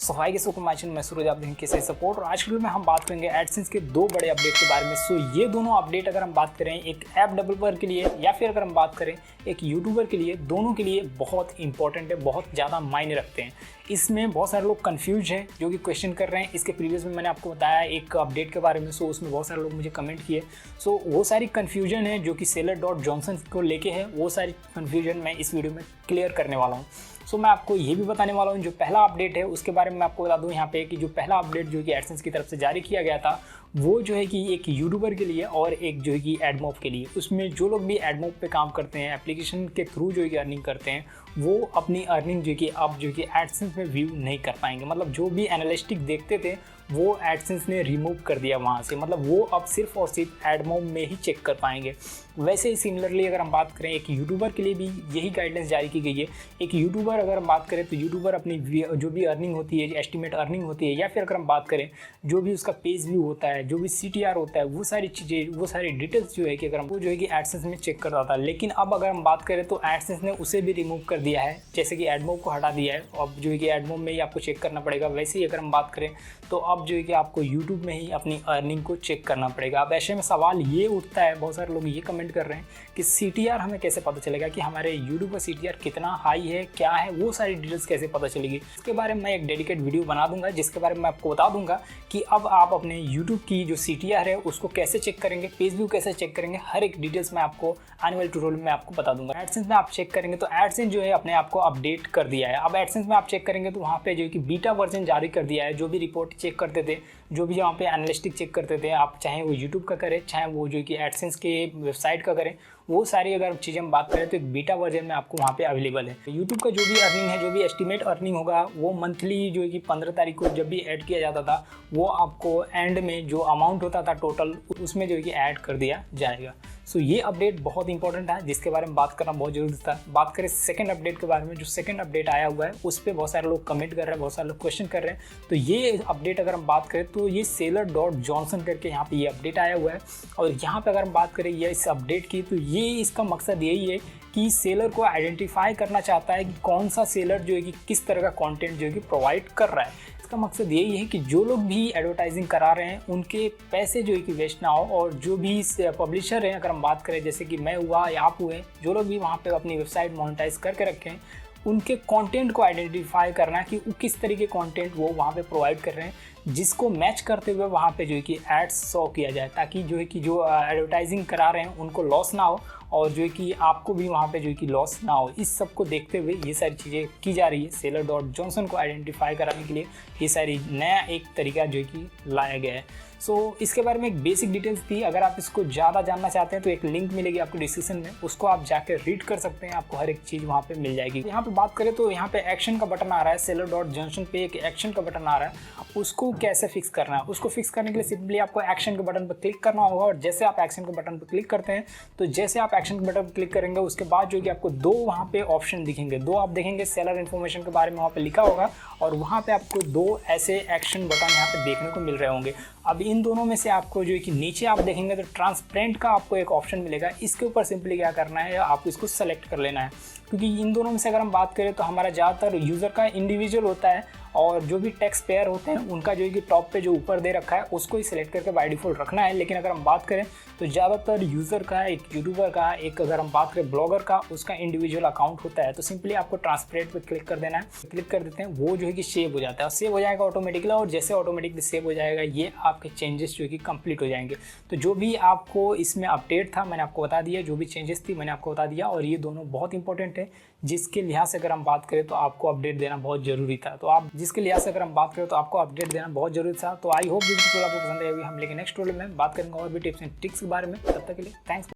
सफाई के सुकुमाचन में सूरज आप देखेंगे कैसे सपोर्ट। और आज के वीडियो में हम बात करेंगे एडसेंस के दो बड़े अपडेट के बारे में। सो ये दोनों अपडेट अगर हम बात करें एक ऐप डेवलपर के लिए या फिर अगर हम बात करें एक यूट्यूबर के लिए, दोनों के लिए बहुत इंपॉर्टेंट है, बहुत ज़्यादा मायने रखते हैं। इसमें बहुत सारे लोग कंफ्यूज हैं जो कि क्वेश्चन कर रहे हैं। इसके प्रीवियस में मैंने आपको बताया एक अपडेट के बारे में, सो उसमें बहुत सारे लोग मुझे कमेंट किए। सो वो सारी कन्फ्यूजन है जो कि seller.johnson को लेके है, वो सारी कन्फ्यूजन मैं इस वीडियो में क्लियर करने वाला हूँ। सो मैं आपको ये भी बताने वाला हूँ जो पहला अपडेट है उसके बारे में मैं आपको बता दूँ यहाँ पे कि जो पहला अपडेट जो कि एडसेंस की तरफ से जारी किया गया था वो जो है कि एक यूट्यूबर के लिए और एक जो है कि एडमॉब के लिए। उसमें जो लोग भी एडमॉब पे काम करते हैं, एप्लीकेशन के थ्रू जो है कि अर्निंग करते हैं, वो अपनी अर्निंग जो कि अब जो कि एडसेंस में व्यू नहीं कर पाएंगे। मतलब जो भी एनालिस्टिक देखते थे वो एडसेंस ने रिमूव कर दिया वहाँ से, मतलब वो अब सिर्फ और सिर्फ एडमॉब में ही चेक कर पाएंगे। वैसे ही सिमिलरली अगर हम बात करें एक यूट्यूबर के लिए भी यही गाइडेंस जारी की गई है। एक यूट्यूबर अगर हम बात करें तो यूट्यूबर अपनी जो भी अर्निंग होती है, एस्टिमेट अर्निंग होती है, या फिर अगर हम बात करें जो भी उसका पेज व्यू होता है, जो भी CTR होता है, वो सारी चीज़ें, वो सारी डिटेल्स जो है कि अगर हम वो जो है कि एडसेंस में चेक करता था। लेकिन अब अगर हम बात करें तो एडसेंस ने उसे भी रिमूव कर दिया है, जैसे कि एडमॉब को हटा दिया है। अब जो है कि एडमॉब में ही आपको चेक करना पड़ेगा। वैसे ही अगर हम बात करें तो अब जो है कि आपको यूट्यूब में ही अपनी अर्निंग को चेक करना पड़ेगा। अब ऐसे में सवाल ये उठता है, बहुत सारे लोग ये कमेंट कर रहे हैं कि CTR हमें कैसे पता चलेगा कि हमारे यूट्यूब का CTR कितना हाई है, क्या है, वो सारी डिटेल्स कैसे पता चलेगी। इसके बारे में मैं एक डेडिकेट वीडियो बना दूंगा जिसके बारे में मैं आपको बता दूंगा कि अब आप अपने यूट्यूब की जो CTR है उसको कैसे चेक करेंगे, पेज व्यू कैसे चेक करेंगे, हर एक डिटेल्स मैं आपको आने वाले ट्यूटोरियल में आपको बता दूंगा। एडसेंस में आप चेक करेंगे तो एडसेंस जो है अपने आप को अपडेट कर दिया है। अब एडसेंस में आप चेक करेंगे तो वहाँ पे जो है कि बीटा वर्जन जारी कर दिया है। जो भी रिपोर्ट चेक करते थे, जो भी यहाँ पे एनालिस्टिक चेक करते थे, आप चाहे वो यूट्यूब का करें चाहे वो जो कि एडसेंस के वेबसाइट का करें, वो सारी अगर चीज़ें हम बात करें तो एक बीटा वर्जन में आपको वहाँ पे अवेलेबल है। यूट्यूब का जो भी अर्निंग है, जो भी एस्टिमेट अर्निंग होगा, वो मंथली जो है कि 15 तारीख को जब भी ऐड किया जाता था वो आपको एंड में जो अमाउंट होता था टोटल उसमें जो है कि ऐड कर दिया जाएगा। सो ये अपडेट बहुत इंपॉर्टेंट है जिसके बारे में बात करना बहुत जरूरी था। बात करें सेकंड अपडेट के बारे में, जो सेकंड अपडेट आया हुआ है उस पर बहुत सारे लोग कमेंट कर रहे हैं, बहुत सारे लोग क्वेश्चन कर रहे हैं। तो ये अपडेट अगर हम बात करें तो ये seller.johnson करके यहाँ पे ये अपडेट आया हुआ है। और यहाँ पे अगर हम बात करें ये इस अपडेट की तो ये इसका मकसद यही है कि सेलर को आइडेंटिफाई करना चाहता है कि कौन सा सेलर जो है कि किस तरह का कंटेंट जो है कि प्रोवाइड कर रहा है। इसका मकसद यही है कि जो लोग भी एडवर्टाइजिंग करा रहे हैं उनके पैसे जो है कि वेस्ट ना हो, और जो भी पब्लिशर हैं, अगर हम बात करें जैसे कि मैं हुआ या आप हुए, जो लोग भी वहाँ पे अपनी वेबसाइट मोनेटाइज करके रखें, उनके कंटेंट को आइडेंटिफाई करना है कि वो किस तरीके कंटेंट वो वहाँ पे प्रोवाइड कर रहे हैं, जिसको मैच करते हुए वहाँ पे जो है कि एड्स शो किया जाए, ताकि जो है कि जो एडवर्टाइजिंग करा रहे हैं उनको लॉस ना हो और जो है कि आपको भी वहाँ पे जो है कि लॉस ना हो। इस सब को देखते हुए ये सारी चीज़ें की जा रही है। seller.johnson को आइडेंटिफाई कराने के लिए ये सारी नया एक तरीका जो है कि लाया गया है। सो इसके बारे में एक बेसिक डिटेल्स थी। अगर आप इसको ज़्यादा जानना चाहते हैं तो एक लिंक मिलेगी आपको डिस्क्रिप्शन में, उसको आप जाकर रीड कर सकते हैं, आपको हर एक चीज़ वहाँ पे मिल जाएगी। यहाँ पे बात करें तो यहाँ पे एक्शन का बटन आ रहा है, seller.johnson पे एक एक्शन का बटन आ रहा है। उसको कैसे फिक्स करना है, उसको फिक्स करने के लिए सिंपली आपको एक्शन के बटन पर क्लिक करना होगा। और जैसे आप एक्शन के बटन पर क्लिक करते हैं तो जैसे आप एक्शन के बटन पर क्लिक करेंगे उसके बाद जो है कि आपको दो वहाँ पे ऑप्शन दिखेंगे, दो आप देखेंगे सेलर इन्फॉर्मेशन के बारे में वहाँ पे लिखा होगा, और वहाँ पे आपको दो ऐसे एक्शन बटन यहाँ पे देखने को मिल रहे होंगे। अब इन दोनों में से आपको जो है कि नीचे आप देखेंगे तो ट्रांसपेरेंट का आपको एक ऑप्शन मिलेगा। इसके ऊपर सिंपली क्या करना है, आपको इसको सेलेक्ट कर लेना है, क्योंकि इन दोनों में से अगर हम बात करें तो हमारा ज़्यादातर यूज़र का इंडिविजुअल होता है, और जो भी टैक्स पेयर होते हैं उनका जो है कि टॉप पे जो ऊपर दे रखा है उसको ही सिलेक्ट करके बाय डिफ़ॉल्ट रखना है। लेकिन अगर हम बात करें तो ज़्यादातर यूज़र का, एक यूट्यूबर का, एक अगर हम बात करें ब्लॉगर का, उसका इंडिविजुअल अकाउंट होता है। तो सिंपली आपको ट्रांसपेरेंट पे क्लिक कर देना है। क्लिक कर देते हैं, वो जो है कि सेव हो जाता है, सेव हो जाएगा ऑटोमेटिकली। और जैसे ऑटोमेटिकली सेव हो जाएगा ये आपके चेंजेस जो है कि कंप्लीट हो जाएंगे। तो जो भी आपको इसमें अपडेट था मैंने आपको बता दिया, जो भी चेंजेस थी मैंने आपको बता दिया। और ये दोनों बहुत इंपॉर्टेंट है जिसके लिहाज से अगर हम बात करें तो आपको अपडेट देना बहुत ज़रूरी था। तो आप जिसके लिहाज से अगर हम बात करें तो आपको अपडेट देना बहुत जरूरी था। तो आई होप वीडियो आपको पसंद आएगी। हम लेकिन नेक्स्ट वीडियो में बात करेंगे और भी टिप्स एंड ट्रिक्स के बारे में। तब तक के लिए थैंक्स।